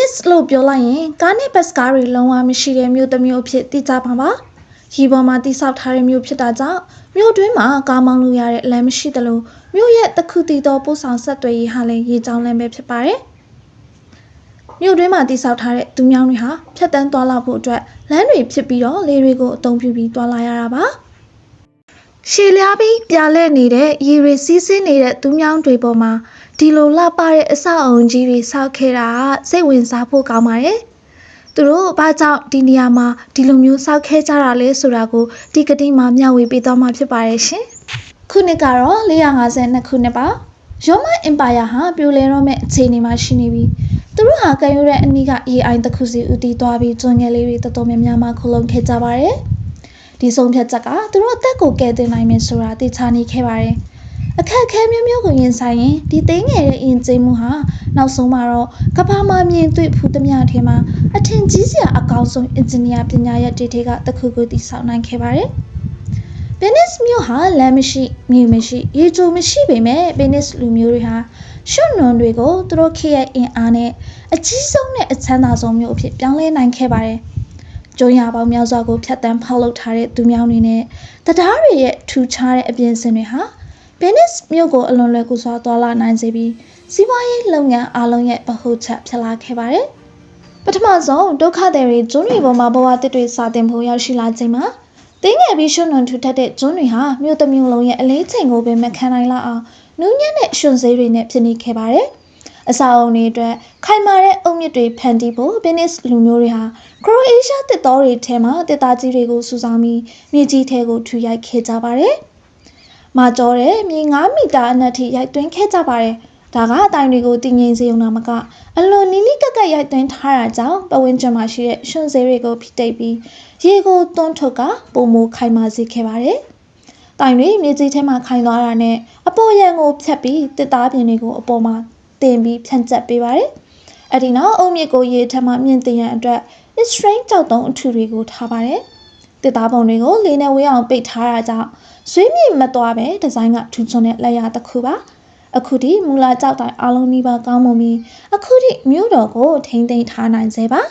Venice လို့ပြောလိုက်ရင်ကားနဲ့ဘတ်စကားတွေလုံးဝမရှိတဲ့မြို့တစ်မြို့အဖြစ်သိကြပါပါ။ရီပေါ်မှာတိဆောက်ထားတဲ့မြို့ဖြစ်တာကြောင့်မြို့တွင်းမှာကားမောင်းလို့ရတဲ့လမ်းမရှိသလိုမြို့ရဲ့တစ်ခုတည်းသောပို့ဆောင်ဆက်သွယ်ရေးဟာလည်းရေကြောင်းလမ်းပဲဖြစ်ပါတယ်။မြို့တွင်းမှာတိဆောက်ထားတဲ့သူမြောင်းတွေဟာဖြတ်တန်းသွားလာဖို့အတွက်လမ်းတွေဖြစ်ပြီးတော့လေတွေကိုအသုံးပြုပြီးသွားလာရတာပါ။ရှည်လျားပြီးပြာလဲ့နေတဲ့ရေတွေစီးဆင်းနေတဲ့သူမြောင်းတွေပေါ်မှာဒီလိုလှပတဲ့အဆောက်အုံကြီးတွေဆောက်ခဲ့တာစိတ်ဝင်စားဖို့ကောင်းပါတယ်။သူတို့ဘာကြောင့်ဒီနေရာမှာဒီလိုမျိုးဆောက်ခဲ့ကြတာလဲဆိုတာကိုဒီကတိမှာမျှဝေပေးသွားမှာဖြစ်ပါတယ်ရှင်။ခုနှစ်ကတော့452ခုနှစ်ပါ။ရောမန်အင်ပါယာဟာပြိုလဲတော့မဲ့အခြေအနေမှာရှိနေပြီးသူတို့ဟာကံယူတဲ့အနီးကရေအိုင်တစ်ခုစီဦးတည်သွားပြီးကျွန်းငယ်လေးတွေတော်တော်များများမှခုလုံခဲ့ကြပါတယ်။ဒီဆုံးဖြတ်ချက်ကသူတို့အသက်ကိုကယ်တင်နိုင်မယ်ဆိုတာသိချနေခဲ့ပါတယ်။အခက်အခဲမျိုးမျိုးကိုရင်ဆိုင်ရင်ဒီသိငယ်တဲ့အင်ဂျင်မှုဟာနောက်ဆုံးမှာတော့ကမ္ဘာမှာမြင်တွေ့ဖူးသမျှထဲမှာအထင်ကြီးစရာအကောင်းဆုံးအင်ဂျင်နီယာပညာရပ်တွေကတခုခုတည်ဆောက်နိုင်ခဲ့ပါတယ်။ Venice မြို့ဟာလမ်းမရှိမြေမရှိရေချိုမရှိပေမဲ့ Venice လူမျိုးတွေဟာရွှွနွန်တွေကိုသူတို့ခေတ်ရဲ့အင်အားနဲ့အကြီးဆုံးနဲ့အချမ်းသာဆုံးမြို့အဖြစ်ပြောင်းလဲနိုင်ခဲ့ပါတယ်။ကျုံရပေါင်းများစွာကိုဖြတ်တန်းဖောက်လုပ်ထားတဲ့သူမြောင်းတွေနဲ့တရားတွေရဲ့ထူခြားတဲ့အပြင်စင်တွေဟာVenice မြို့ကိုအလွန်လွယ်ကူစွာသွားလာနိုင်စေပြီးစီးပွားရေးလုပ်ငန်းအားလုံးရဲ့ဗဟုချက်ဖြစ်လာခဲ့ပါတယ်။ပထမဆုံးဒုက္ခသည်တွေကျွန်းတွေပေါ်မှာဘဝတစ်တွေစာတင်ဖို့ရောက်ရှိလာချိန်မှာတင်းငယ်ပြီးရွှွနွန်ထူထပ်တဲ့ကျွန်းတွေဟာမြို့တစ်မြို့လုံးရဲ့အလေးချိန်ကိုပင်မခံနိုင်လောက်အောင်နူးညံ့တဲ့ရွှွန်စေးတွေနဲ့ဖြစ်နေခဲ့ပါတယ်။အစာအုံတွေအတွက်ခိုင်မာတဲ့အုတ်မြစ်တွေဖန်တီးဖို့ Venice လူမျိုးတွေဟာခရိုအေးရှားတစ်တော်တွေထဲမှာတစ်သားကြီးတွေကိုစုဆောင်းပြီးမြေကြီးထဲကိုထူရိုက်ခဲ့ကြပါတယ်။မာကျော်တဲ့မြေ9မီတာအနက်ထိရိုက်သွင်းခဲ့ကြပါတယ်။ဒါကအတိုင်းတွေကိုတည်ငြိမ်စေုံနာမကအလွန်နီးနီးကပ်ကပ်ရိုက်သွင်းထားတာကြောင့်ပဝင်းကျင်မှာရှိတဲ့ရွှွန်စေးတွေကိုဖိတိတ်ပြီးရေကိုတွန်းထုတ်ကပုံမိုးခိုင်မာစေခဲ့ပါတယ်။တိုင်းတွေမြေကြီးထဲမှာခိုင်သွားတာနဲ့အပေါ်ရန်ကိုဖြတ်ပြီးတစ်သားပြင်တွေကိုအပေါ်မှာတင်ပြီးဖြန့်ကျက်ပေးပါတယ်။အဲဒီနောက်အုံမြစ်ကိုရေထက်မှမြင့်တင်ရန်အတွက် X-ray ကြောက်တုံးအထူတွေကိုထားပါတယ်။တစ်သားပုံတွေကိုလေနဲ့ဝေးအောင်ပိတ်ထားတာကြောင့်ဆွေးမြေ့မသွားပဲဒီဇိုင်းကထူးချွန်တဲ့လက်ရာတစ်ခုပါအခုထိမူလာကြောက်တိုင်းအားလုံးနီးပါးကောင်းမွန်ပြီးအခုထိမြို့တော်ကိုထိန်းသိမ်းထားနိုင်စေပါ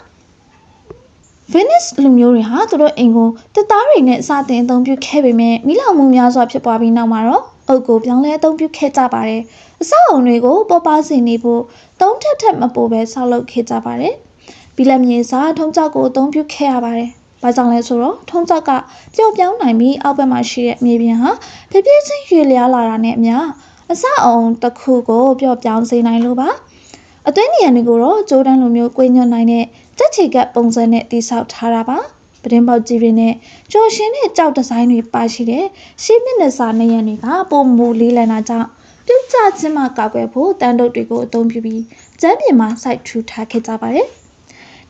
Venice လူမျိုးတွေဟာသူတို့အိမ်ကိုတစ်သားတွေနဲ့စတင်အသုံးပြုခဲ့ပေမဲ့မိလောင်မှုများစွာဖြစ်ပွားပြီးနောက်မှာတော့အုပ်ကိုပြောင်းလဲအသုံးပြုခဲ့ကြပါတယ်အဆောက်အုံတွေကိုပေါ်ပါစေနေဖို့သုံးထက်မပိုပဲဆောက်လုပ်ခဲ့ကြပါတယ်ဘီလက်မြေစာထုံးကြောက်ကိုအသုံးပြုခဲ့ရပါတယ်ဘာကြောင့်လဲဆိုတော့ထုံးကြောက်ကပျော့ပြောင်းနိုင်ပြီးအောက်ဘက်မှာရှိတဲ့မြေပြင်ဟာဖြည်းဖြည်းချင်းရွေ့လျားလာတာနဲ့အမျှအဆောက်အုံတစ်ခုကိုပျော့ပြောင်းစေနိုင်လို့ပါအသွင်နေရာတွေကိုတော့ဂျိုးတန်းလိုမျိုးကွေးညွတ်နိုင်တဲ့တက်ချီကပ်ပုံစံနဲ့တိဆောက်ထားတာပါပတင်းပေါက်ကြီးတွေနဲ့ကြော်ရှင်တဲ့ကြောက်ဒီဇိုင်းတွေပါရှိတဲ့ရှေးမျက်နှာစာနေရံတွေကပုံမူလေးလန်တာကြောင့်ပြုတ်ကျခြင်းမှကာကွယ်ဖို့တန်တုပ်တွေကိုအသုံးပြုပြီးကျမ်းပြင်မှာစိုက်ထူထားခဲ့ကြပါတယ်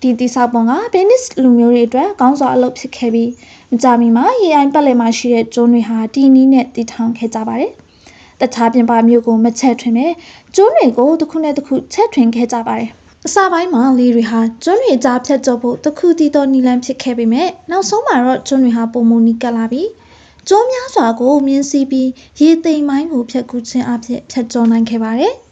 ဒီတိဆောက်ပုံက Venice လူမျိုးတွေအတွက်ကောင်းစွာအလုပ်ဖြစ်ခဲ့ပြီးမကြာမီမှာရေအိုင်ပတ်လည်မှာရှိတဲ့ကျွန်းတွေဟာတီနီးနဲ့တည်ထောင်ခဲ့ကြပါတယ်။တခြားပြင်ပမြို့ကိုမချက်ထွင်ပဲကျွန်းတွေကိုတစ်ခုနဲ့တစ်ခုချက်ထွင်ခဲ့ကြပါတယ်။အစပိုင်းမှာလေတွေဟာကျွန်းတွေကြားဖြတ်ကျော်ဖို့တစ်ခုတည်းသောနီလန်းဖြစ်ခဲ့ပေမဲ့နောက်ဆုံးမှာတော့ကျွန်းတွေဟာပုံမူနီးကပ်လာပြီးကျွန်းများစွာကိုမြင်းစီးပြီးရေသိမ်မိုင်းကိုဖြတ်ကူးခြင်းအဖြစ်ဖြတ်ကျော်နိုင်ခဲ့ပါတယ်။